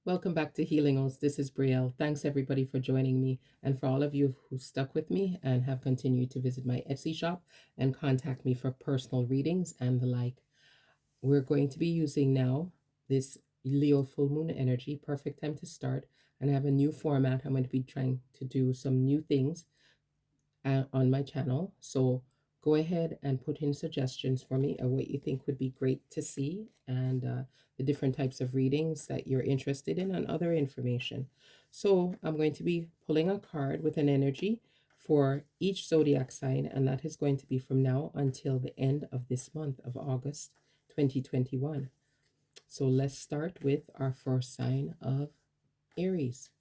Welcome back to Healing Oats. This is Brielle. Thanks everybody for joining me, and for all of you who stuck with me and have continued to visit my Etsy shop and contact me for personal readings and the like. We're going to be using now this Leo full moon energy, perfect time to start, and I have a new format. I'm going to be trying to do some new things on my channel. So go ahead and put in suggestions for me of what you think would be great to see, and the different types of readings that you're interested in, and other information. So I'm going to be pulling a card with an energy for each zodiac sign, and that is going to be from now until the end of this month of August 2021. So let's start with our first sign of Aries.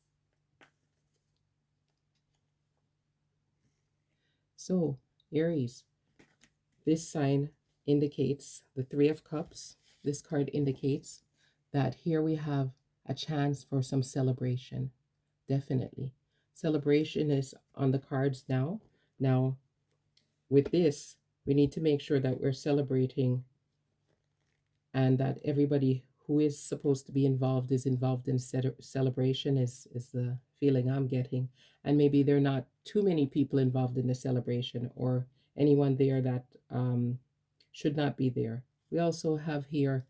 So Aries, this sign indicates the Three of Cups. This card indicates that here we have a chance for some celebration. Definitely. Celebration is on the cards now. Now, with this, we need to make sure that we're celebrating and that everybody who is supposed to be involved is involved in celebration, is the feeling I'm getting. And maybe there are not too many people involved in the celebration, or anyone there that should not be there. We also have here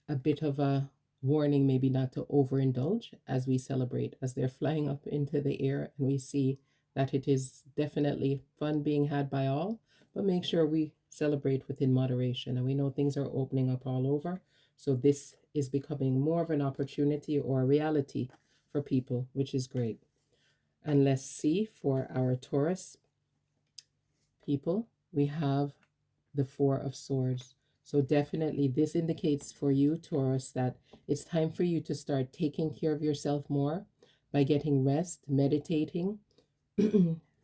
a bit of a warning, maybe not to overindulge as we celebrate, as they're flying up into the air, and we see that it is definitely fun being had by all, but make sure we celebrate within moderation. And we know things are opening up all over, so this is becoming more of an opportunity or a reality for people, which is great. And let's see, for our Taurus people, we have the Four of Swords. So definitely this indicates for you, Taurus, that it's time for you to start taking care of yourself more by getting rest, meditating,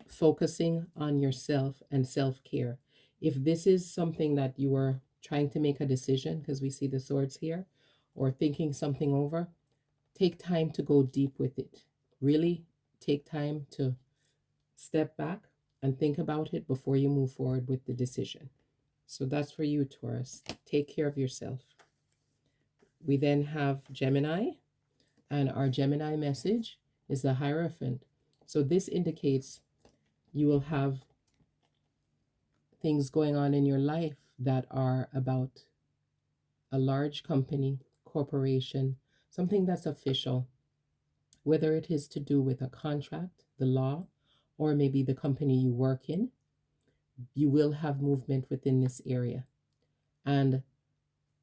focusing on yourself and self-care. If this is something that you are trying to make a decision, because we see the swords here, or thinking something over, take time to go deep with it. Really take time to step back and think about it before you move forward with the decision. So that's for you, Taurus. Take care of yourself. We then have Gemini, and our Gemini message is the Hierophant. So this indicates you will have things going on in your life that are about a large company, corporation, something that's official, whether it is to do with a contract, the law, or maybe the company you work in. You will have movement within this area. And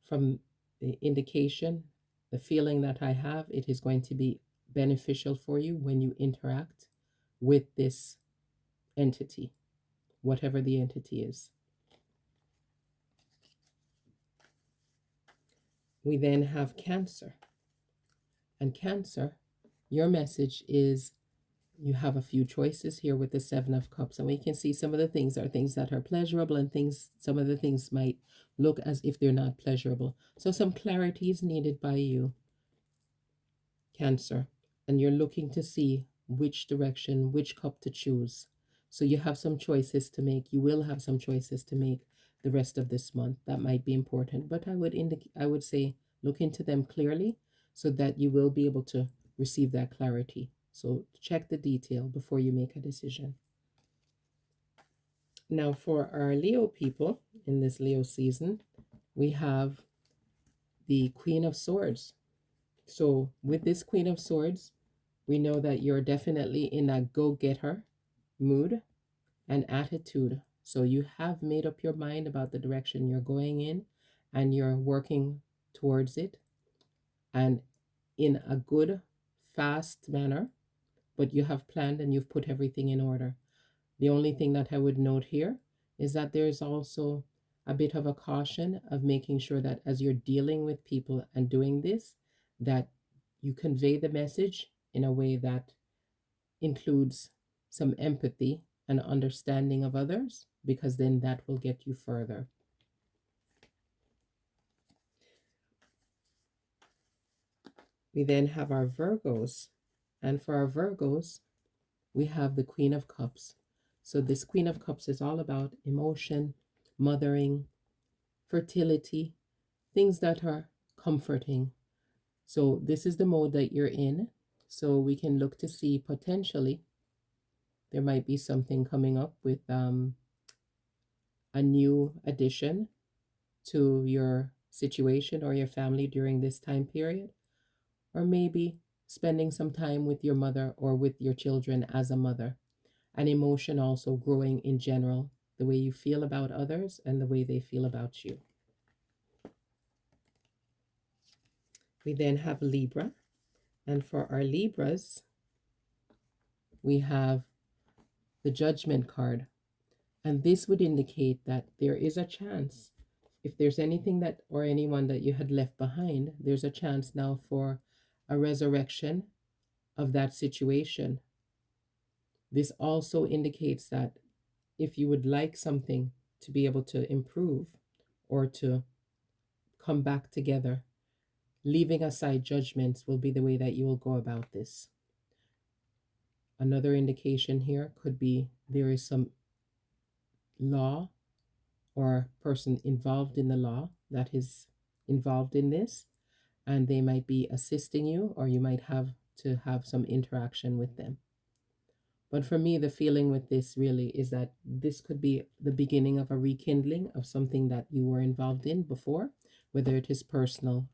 from the indication, the feeling that I have, it is going to be beneficial for you when you interact with this entity, whatever the entity is. We then have Cancer. And Cancer, your message is you have a few choices here with the Seven of Cups, and we can see some of the things are things that are pleasurable, and some of the things might look as if they're not pleasurable. So some clarity is needed by you, Cancer, and you're looking to see which direction, which cup to choose. So you have some choices to make. You will have some choices to make the rest of this month. That might be important, but I would say look into them clearly so that you will be able to receive that clarity. So check the detail before you make a decision. Now for our Leo people in this Leo season, we have the Queen of Swords. So with this Queen of Swords, we know that you're definitely in a go-getter mood and attitude. So you have made up your mind about the direction you're going in, and you're working towards it, and in a good, fast manner, but you have planned and you've put everything in order. The only thing that I would note here is that there's also a bit of a caution of making sure that as you're dealing with people and doing this, that you convey the message in a way that includes some empathy and understanding of others, because then that will get you further. We then have our Virgos, and for our Virgos, we have the Queen of Cups. So this Queen of Cups is all about emotion, mothering, fertility, things that are comforting. So this is the mode that you're in. So we can look to see potentially there might be something coming up with a new addition to your situation or your family during this time period, or maybe spending some time with your mother or with your children as a mother. An emotion also growing in general, the way you feel about others and the way they feel about you. We then have Libra, and for our Libras, we have the Judgment card. And this would indicate that there is a chance, if there's anything that or anyone that you had left behind, there's a chance now for a resurrection of that situation. This also indicates that if you would like something to be able to improve or to come back together, leaving aside judgments will be the way that you will go about this. Another indication here could be there is some law or person involved in the law that is involved in this, and they might be assisting you, or you might have to have some interaction with them. But for me, the feeling with this really is that this could be the beginning of a rekindling of something that you were involved in before, whether it is personal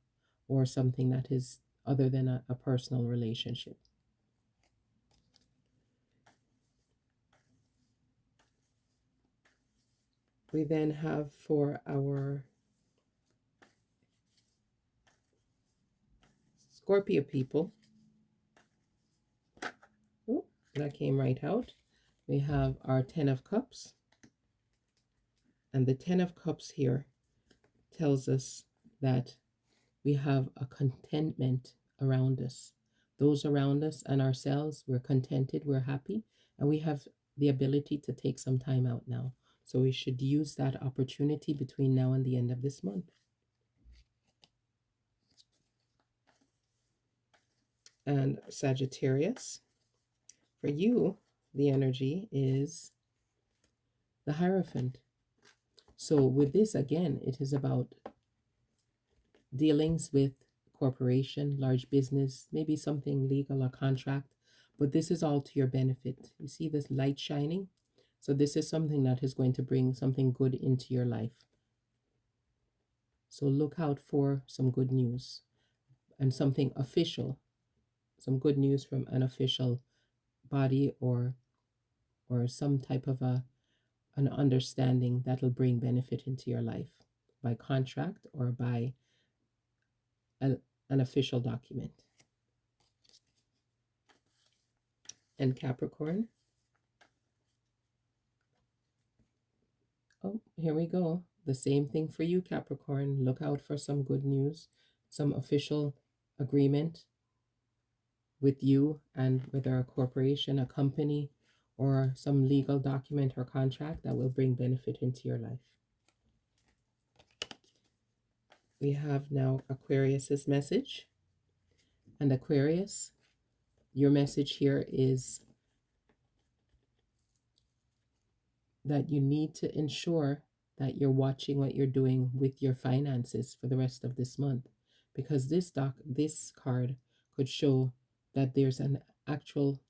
or something that is other than a personal relationship. We then have for our Scorpio people, oh, that came right out. We have our 10 of Cups. And the 10 of Cups here tells us that we have a contentment around us. Those around us and ourselves, we're contented, we're happy, and we have the ability to take some time out now. So we should use that opportunity between now and the end of this month. And Sagittarius, for you, the energy is the Hierophant. So with this, again, it is about dealings with corporation, large business, maybe something legal or contract, but this is all to your benefit. You see this light shining? So this is something that is going to bring something good into your life. So look out for some good news and something official, some good news from an official body or some type of an understanding that'll bring benefit into your life by contract or by an official document. And Capricorn. Oh, here we go. The same thing for you, Capricorn. Look out for some good news, some official agreement with you and whether a corporation, a company, or some legal document or contract that will bring benefit into your life. We have now Aquarius's message. And Aquarius, your message here is that you need to ensure that you're watching what you're doing with your finances for the rest of this month, because this card could show that there's an actual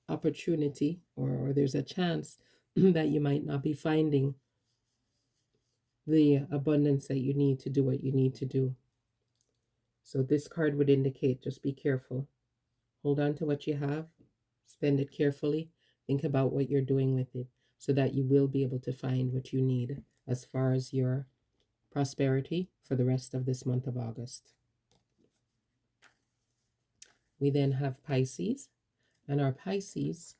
opportunity or there's a chance that you might not be finding the abundance that you need to do what you need to do. So this card would indicate just be careful. Hold on to what you have, spend it carefully, think about what you're doing with it so that you will be able to find what you need as far as your prosperity for the rest of this month of August. We then have Pisces, and our Pisces,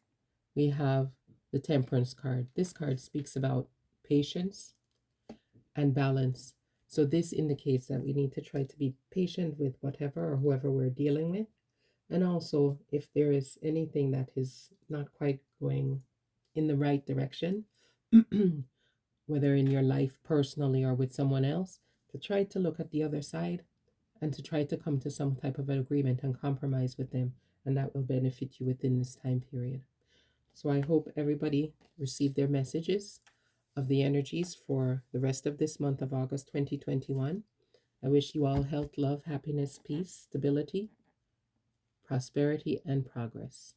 we have the Temperance card. This card speaks about patience and balance. So this indicates that we need to try to be patient with whatever or whoever we're dealing with. And also, if there is anything that is not quite going in the right direction, whether in your life personally or with someone else, to try to look at the other side and to try to come to some type of an agreement and compromise with them. And that will benefit you within this time period. So I hope everybody received their messages of the energies for the rest of this month of August 2021. I wish you all health, love, happiness, peace, stability, prosperity, and progress.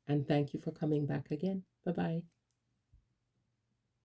And thank you for coming back again. Bye-bye.